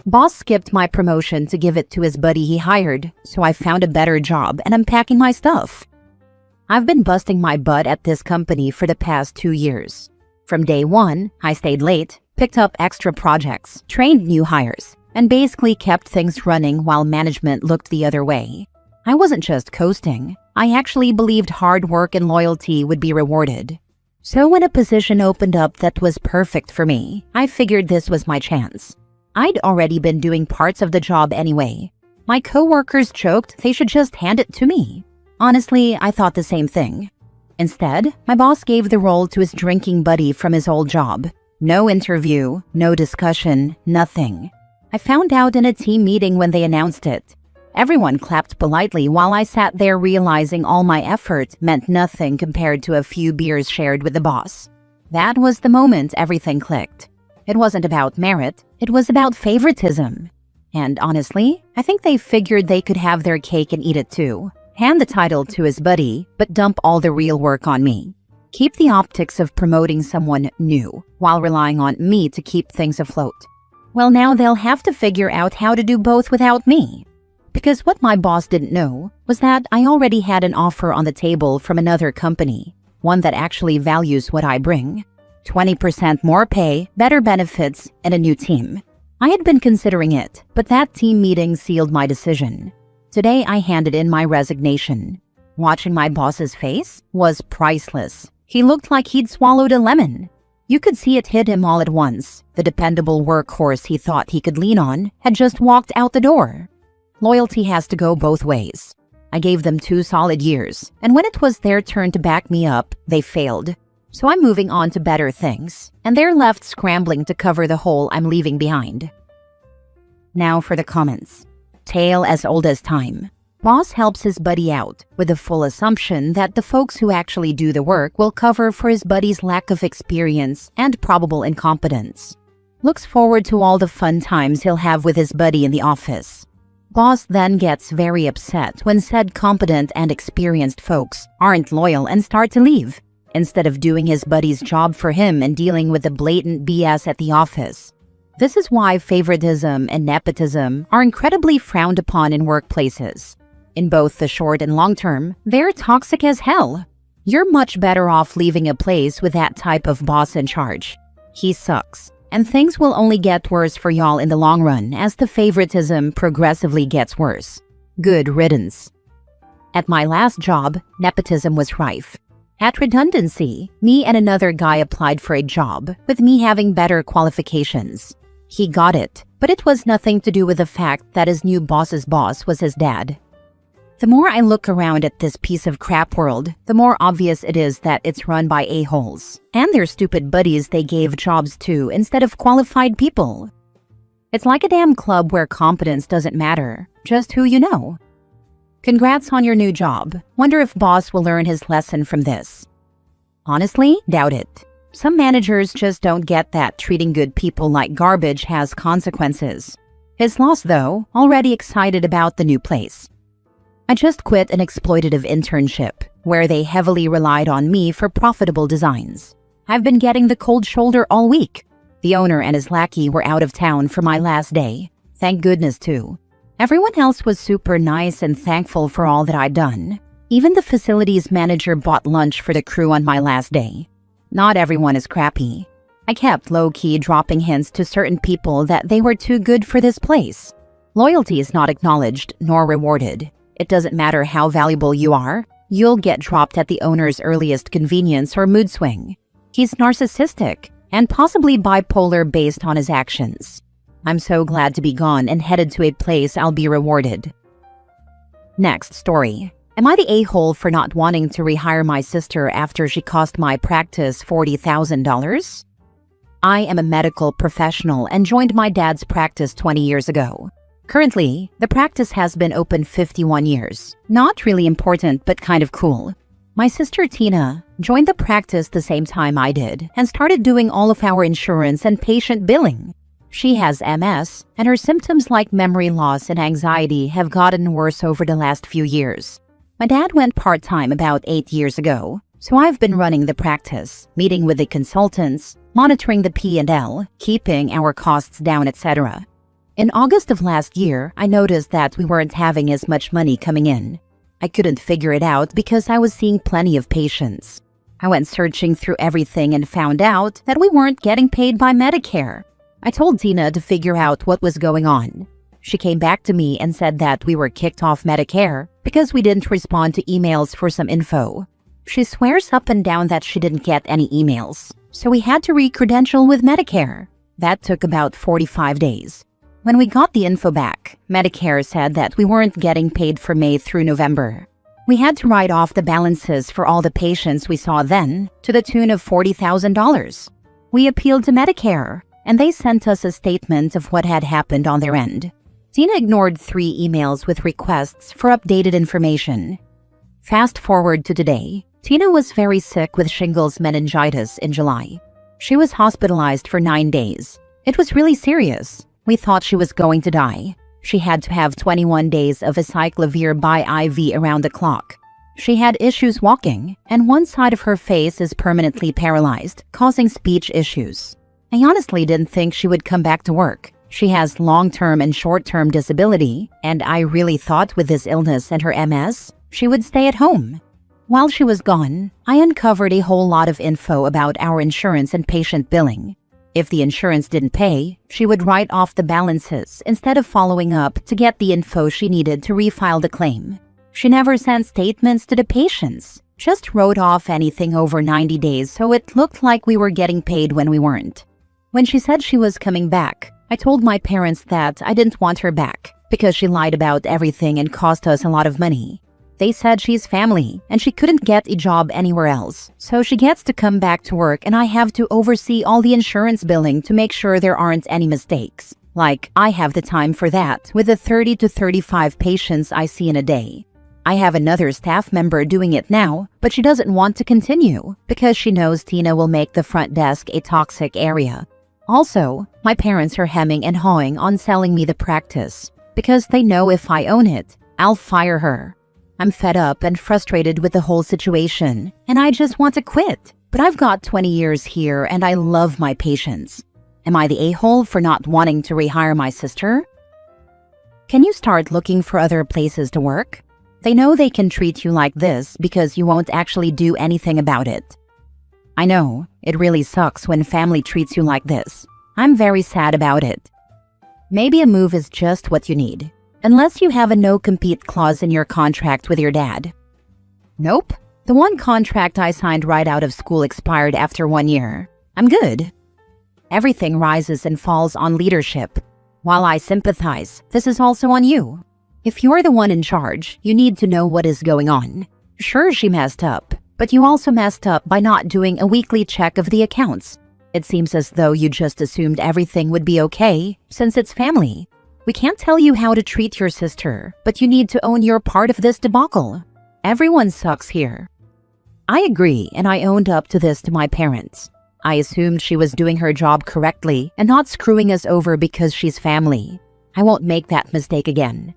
Boss skipped my promotion to give it to his buddy he hired, so I found a better job and I'm packing my stuff. I've been busting my butt at this company for the past 2 years. From day one, I stayed late, picked up extra projects, trained new hires, and basically kept things running while management looked the other way. I wasn't just coasting. I actually believed hard work and loyalty would be rewarded. So when a position opened up that was perfect for me, I figured this was my chance. I'd already been doing parts of the job anyway. My coworkers joked they should just hand it to me. Honestly, I thought the same thing. Instead, my boss gave the role to his drinking buddy from his old job. No interview, no discussion, nothing. I found out in a team meeting when they announced it. Everyone clapped politely while I sat there realizing all my effort meant nothing compared to a few beers shared with the boss. That was the moment everything clicked. It wasn't about merit, it was about favoritism. And honestly, I think they figured they could have their cake and eat it too. Hand the title to his buddy, but dump all the real work on me. Keep the optics of promoting someone new, while relying on me to keep things afloat. Well, now they'll have to figure out how to do both without me. Because what my boss didn't know was that I already had an offer on the table from another company, one that actually values what I bring. 20% more pay, better benefits, and a new team. I had been considering it, but that team meeting sealed my decision. Today, I handed in my resignation. Watching my boss's face was priceless. He looked like he'd swallowed a lemon. You could see it hit him all at once. The dependable workhorse he thought he could lean on had just walked out the door. Loyalty has to go both ways. I gave them 2 solid years, and when it was their turn to back me up, they failed. So I'm moving on to better things, and they're left scrambling to cover the hole I'm leaving behind. Now for the comments. Tale as old as time. Boss helps his buddy out, with the full assumption that the folks who actually do the work will cover for his buddy's lack of experience and probable incompetence. Looks forward to all the fun times he'll have with his buddy in the office. Boss then gets very upset when said competent and experienced folks aren't loyal and start to leave, instead of doing his buddy's job for him and dealing with the blatant BS at the office. This is why favoritism and nepotism are incredibly frowned upon in workplaces. In both the short and long term, they're toxic as hell. You're much better off leaving a place with that type of boss in charge. He sucks, and things will only get worse for y'all in the long run as the favoritism progressively gets worse. Good riddance. At my last job, nepotism was rife. At redundancy, me and another guy applied for a job, with me having better qualifications. He got it, but it was nothing to do with the fact that his new boss's boss was his dad. The more I look around at this piece of crap world, the more obvious it is that it's run by a-holes and their stupid buddies they gave jobs to instead of qualified people. It's like a damn club where competence doesn't matter, just who you know. Congrats on your new job. Wonder if boss will learn his lesson from this. Honestly, doubt it. Some managers just don't get that treating good people like garbage has consequences. His loss, though, already excited about the new place. I just quit an exploitative internship, where they heavily relied on me for profitable designs. I've been getting the cold shoulder all week. The owner and his lackey were out of town for my last day. Thank goodness, too. Everyone else was super nice and thankful for all that I'd done. Even the facilities manager bought lunch for the crew on my last day. Not everyone is crappy. I kept low-key dropping hints to certain people that they were too good for this place. Loyalty is not acknowledged nor rewarded. It doesn't matter how valuable you are, you'll get dropped at the owner's earliest convenience or mood swing. He's narcissistic and possibly bipolar based on his actions. I'm so glad to be gone and headed to a place I'll be rewarded. Next story. Am I the a-hole for not wanting to rehire my sister after she cost my practice $40,000? I am a medical professional and joined my dad's practice 20 years ago. Currently, the practice has been open 51 years. Not really important, but kind of cool. My sister Tina joined the practice the same time I did and started doing all of our insurance and patient billing. She has MS, and her symptoms like memory loss and anxiety have gotten worse over the last few years. My dad went part-time about 8 years ago, so I've been running the practice, meeting with the consultants, monitoring the P&L, keeping our costs down, etc. In August of last year, I noticed that we weren't having as much money coming in. I couldn't figure it out because I was seeing plenty of patients. I went searching through everything and found out that we weren't getting paid by Medicare. I told Tina to figure out what was going on. She came back to me and said that we were kicked off Medicare because we didn't respond to emails for some info. She swears up and down that she didn't get any emails, so we had to re-credential with Medicare. That took about 45 days. When we got the info back, Medicare said that we weren't getting paid for May through November. We had to write off the balances for all the patients we saw then to the tune of $40,000. We appealed to Medicare, and they sent us a statement of what had happened on their end. Tina ignored 3 emails with requests for updated information. Fast forward to today. Tina was very sick with shingles meningitis in July. She was hospitalized for 9 days. It was really serious. We thought she was going to die. She had to have 21 days of acyclovir by IV around the clock. She had issues walking, and one side of her face is permanently paralyzed, causing speech issues. I honestly didn't think she would come back to work. She has long-term and short-term disability, and I really thought with this illness and her MS, she would stay at home. While she was gone, I uncovered a whole lot of info about our insurance and patient billing. If the insurance didn't pay, she would write off the balances instead of following up to get the info she needed to refile the claim. She never sent statements to the patients, just wrote off anything over 90 days so it looked like we were getting paid when we weren't. When she said she was coming back, I told my parents that I didn't want her back because she lied about everything and cost us a lot of money. They said she's family and she couldn't get a job anywhere else, so she gets to come back to work and I have to oversee all the insurance billing to make sure there aren't any mistakes. Like, I have the time for that with the 30 to 35 patients I see in a day. I have another staff member doing it now, but she doesn't want to continue because she knows Tina will make the front desk a toxic area. Also, my parents are hemming and hawing on selling me the practice because they know if I own it, I'll fire her. I'm fed up and frustrated with the whole situation, and I just want to quit. But I've got 20 years here and I love my patients. Am I the a-hole for not wanting to rehire my sister? Can you start looking for other places to work? They know they can treat you like this because you won't actually do anything about it. I know, it really sucks when family treats you like this. I'm very sad about it. Maybe a move is just what you need. Unless you have a no-compete clause in your contract with your dad. Nope. The one contract I signed right out of school expired after 1 year. I'm good. Everything rises and falls on leadership. While I sympathize, this is also on you. If you're the one in charge, you need to know what is going on. Sure, she messed up, but you also messed up by not doing a weekly check of the accounts. It seems as though you just assumed everything would be okay, since it's family. We can't tell you how to treat your sister, but you need to own your part of this debacle. Everyone sucks here. I agree, and I owned up to this to my parents. I assumed she was doing her job correctly and not screwing us over because she's family. I won't make that mistake again.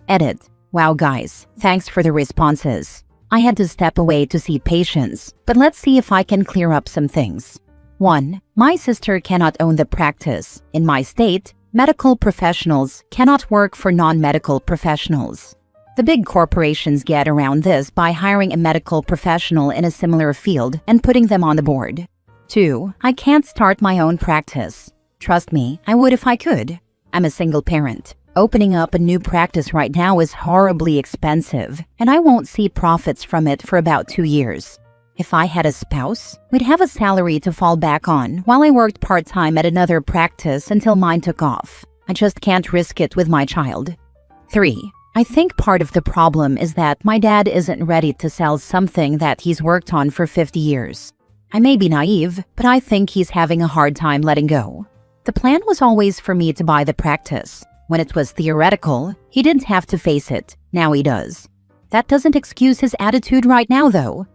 Edit. Wow guys, thanks for the responses. I had to step away to see patients, but let's see if I can clear up some things. 1. My sister cannot own the practice. In my state, medical professionals cannot work for non-medical professionals. The big corporations get around this by hiring a medical professional in a similar field and putting them on the board. 2. I can't start my own practice. Trust me, I would if I could. I'm a single parent. Opening up a new practice right now is horribly expensive, and I won't see profits from it for about 2 years. If I had a spouse, we'd have a salary to fall back on while I worked part-time at another practice until mine took off. I just can't risk it with my child. 3. I think part of the problem is that my dad isn't ready to sell something that he's worked on for 50 years. I may be naive, but I think he's having a hard time letting go. The plan was always for me to buy the practice. When it was theoretical, he didn't have to face it. Now he does. That doesn't excuse his attitude right now, though.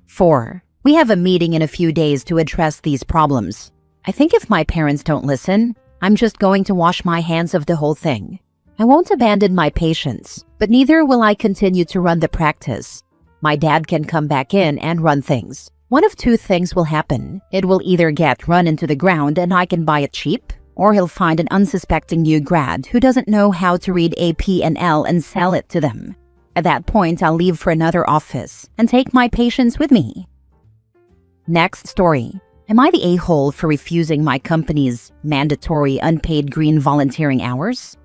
4. We have a meeting in a few days to address these problems. I think if my parents don't listen, I'm just going to wash my hands of the whole thing. I won't abandon my patients, but neither will I continue to run the practice. My dad can come back in and run things. One of two things will happen. It will either get run into the ground and I can buy it cheap, Or he'll find an unsuspecting new grad who doesn't know how to read AP&L and sell it to them. At that point, I'll leave for another office and take my patients with me. Next story. Am I the a-hole for refusing my company's mandatory unpaid green volunteering hours?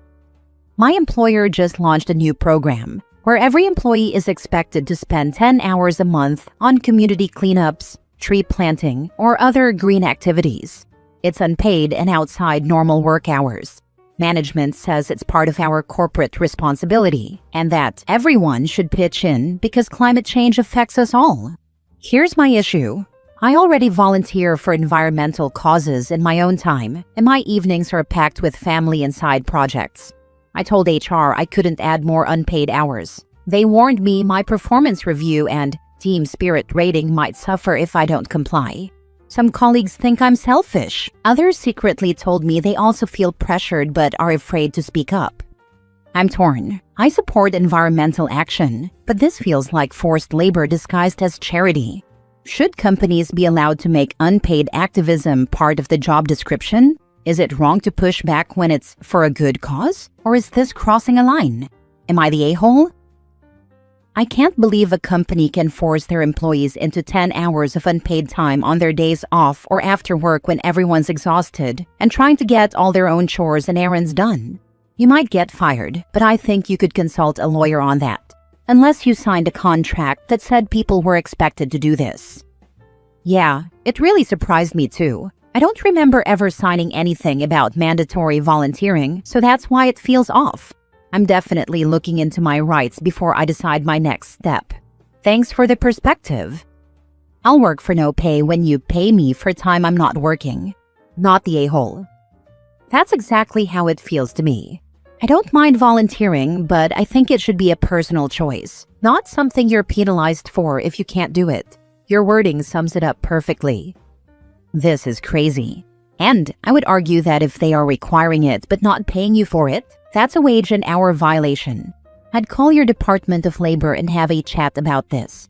My employer just launched a new program where every employee is expected to spend 10 hours a month on community cleanups, tree planting, or other green activities. It's unpaid and outside normal work hours. Management says it's part of our corporate responsibility and that everyone should pitch in because climate change affects us all. Here's my issue. I already volunteer for environmental causes in my own time, and my evenings are packed with family and side projects. I told HR I couldn't add more unpaid hours. They warned me my performance review and team spirit rating might suffer if I don't comply. Some colleagues think I'm selfish. Others secretly told me they also feel pressured but are afraid to speak up. I'm torn. I support environmental action, but this feels like forced labor disguised as charity. Should companies be allowed to make unpaid activism part of the job description? Is it wrong to push back when it's for a good cause? Or is this crossing a line? Am I the a-hole? I can't believe a company can force their employees into 10 hours of unpaid time on their days off or after work when everyone's exhausted and trying to get all their own chores and errands done. You might get fired, but I think you could consult a lawyer on that. Unless you signed a contract that said people were expected to do this. Yeah, it really surprised me too. I don't remember ever signing anything about mandatory volunteering, so that's why it feels off. I'm definitely looking into my rights before I decide my next step. Thanks for the perspective. I'll work for no pay when you pay me for time I'm not working. Not the a-hole. That's exactly how it feels to me. I don't mind volunteering, but I think it should be a personal choice, not something you're penalized for if you can't do it. Your wording sums it up perfectly. This is crazy. And I would argue that if they are requiring it but not paying you for it, that's a wage and hour violation. I'd call your Department of Labor and have a chat about this.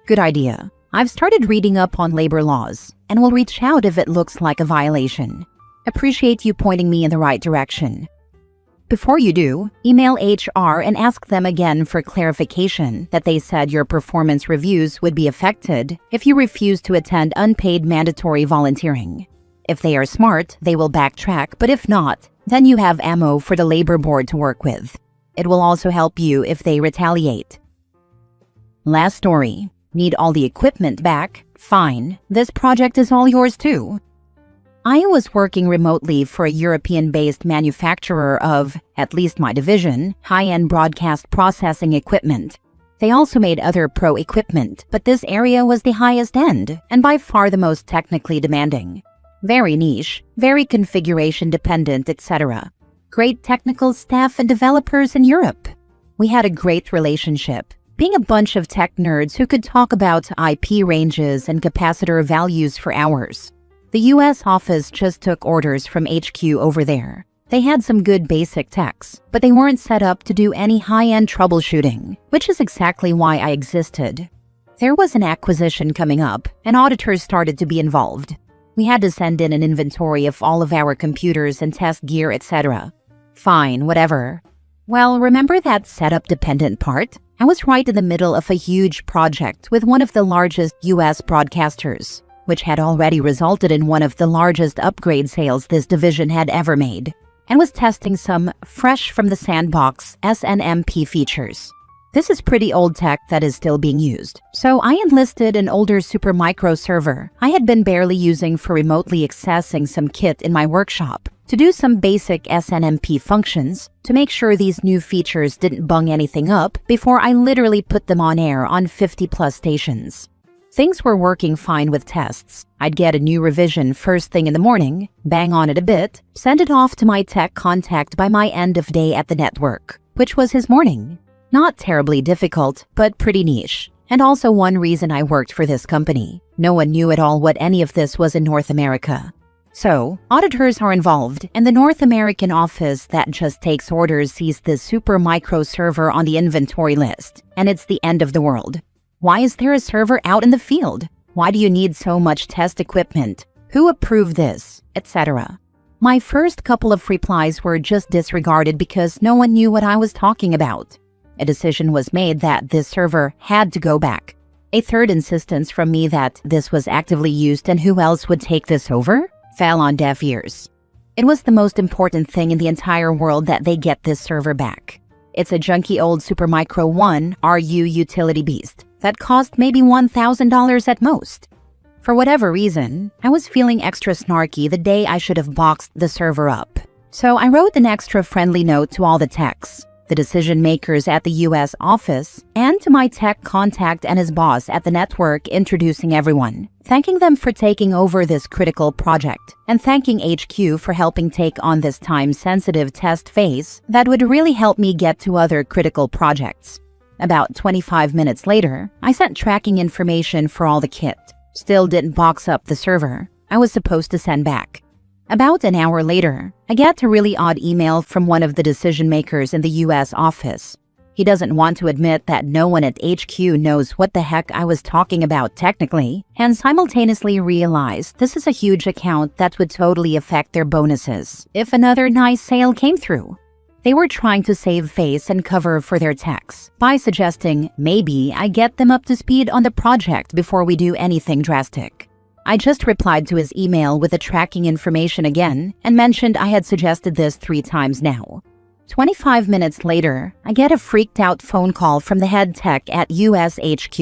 Good idea. I've started reading up on labor laws and will reach out if it looks like a violation. Appreciate you pointing me in the right direction. Before you do, email HR and ask them again for clarification that they said your performance reviews would be affected if you refuse to attend unpaid mandatory volunteering. If they are smart, they will backtrack, but if not, then you have ammo for the labor board to work with. It will also help you if they retaliate. Last story. Need all the equipment back? Fine. This project is all yours too. I was working remotely for a European-based manufacturer of, at least my division, high-end broadcast processing equipment. They also made other pro equipment, but this area was the highest end and by far the most technically demanding. Very niche, very configuration dependent, etc. Great technical staff and developers in Europe. We had a great relationship, being a bunch of tech nerds who could talk about IP ranges and capacitor values for hours. The US office just took orders from HQ over there. They had some good basic techs, but they weren't set up to do any high-end troubleshooting, which is exactly why I existed. There was an acquisition coming up, and auditors started to be involved. We had to send in an inventory of all of our computers and test gear, etc. Fine, whatever. Well, remember that setup-dependent part? I was right in the middle of a huge project with one of the largest US broadcasters, which had already resulted in one of the largest upgrade sales this division had ever made, and was testing some fresh-from-the-sandbox SNMP features. This is pretty old tech that is still being used, so I enlisted an older Supermicro server I had been barely using for remotely accessing some kit in my workshop to do some basic SNMP functions to make sure these new features didn't bung anything up before I literally put them on air on 50-plus stations. Things were working fine with tests. I'd get a new revision first thing in the morning, bang on it a bit, send it off to my tech contact by my end of day at the network, which was his morning. Not terribly difficult, but pretty niche. And also one reason I worked for this company. No one knew at all what any of this was in North America. So, auditors are involved, and the North American office that just takes orders sees this Supermicro server on the inventory list, and it's the end of the world. Why is there a server out in the field? Why do you need so much test equipment? Who approved this? Etc. My first couple of replies were just disregarded because no one knew what I was talking about. A decision was made that this server had to go back. A third insistence from me that this was actively used and who else would take this over fell on deaf ears. It was the most important thing in the entire world that they get this server back. It's a junky old Supermicro 1 RU utility beast that cost maybe $1,000 at most. For whatever reason, I was feeling extra snarky the day I should have boxed the server up. So I wrote an extra friendly note to all the techs, the decision makers at the US office, and to my tech contact and his boss at the network, introducing everyone, thanking them for taking over this critical project, and thanking HQ for helping take on this time-sensitive test phase that would really help me get to other critical projects. About 25 minutes later, I sent tracking information for all the kit. Still didn't box up the server I was supposed to send back. About an hour later, I get a really odd email from one of the decision makers in the US office. He doesn't want to admit that no one at HQ knows what the heck I was talking about technically, and simultaneously realized this is a huge account that would totally affect their bonuses if another nice sale came through. They were trying to save face and cover for their techs by suggesting maybe I get them up to speed on the project before we do anything drastic. I just replied to his email with the tracking information again and mentioned I had suggested this 3 times now. 25 minutes later, I get a freaked out phone call from the head tech at US HQ.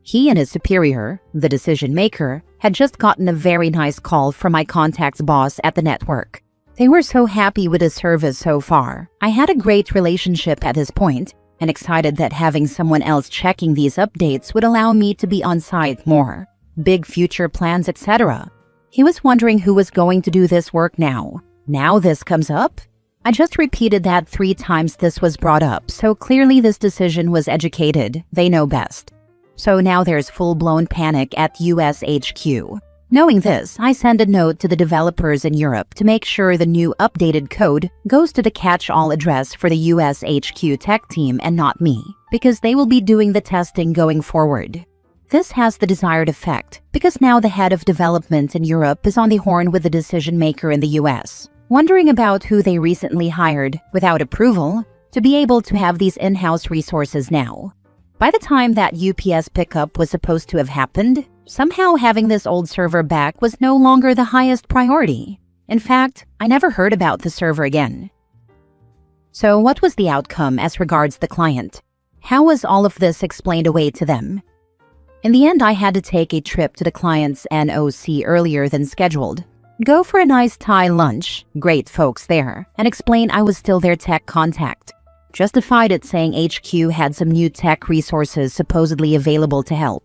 He and his superior, the decision maker, had just gotten a very nice call from my contact's boss at the network. They were so happy with the service so far. I had a great relationship at this point, and excited that having someone else checking these updates would allow me to be on site more. Big future plans, etc. He was wondering who was going to do this work now. Now this comes up? I just repeated that 3 times this was brought up, so clearly this decision was educated. They know best. So now there's full-blown panic at US HQ. Knowing this, I send a note to the developers in Europe to make sure the new updated code goes to the catch-all address for the US HQ tech team and not me, because they will be doing the testing going forward. This has the desired effect, because now the head of development in Europe is on the horn with the decision maker in the US, wondering about who they recently hired, without approval, to be able to have these in-house resources now. By the time that UPS pickup was supposed to have happened, somehow having this old server back was no longer the highest priority. In fact, I never heard about the server again. So what was the outcome as regards the client? How was all of this explained away to them? In the end, I had to take a trip to the client's NOC earlier than scheduled, go for a nice Thai lunch, great folks there, and explain I was still their tech contact. Justified it saying HQ had some new tech resources supposedly available to help.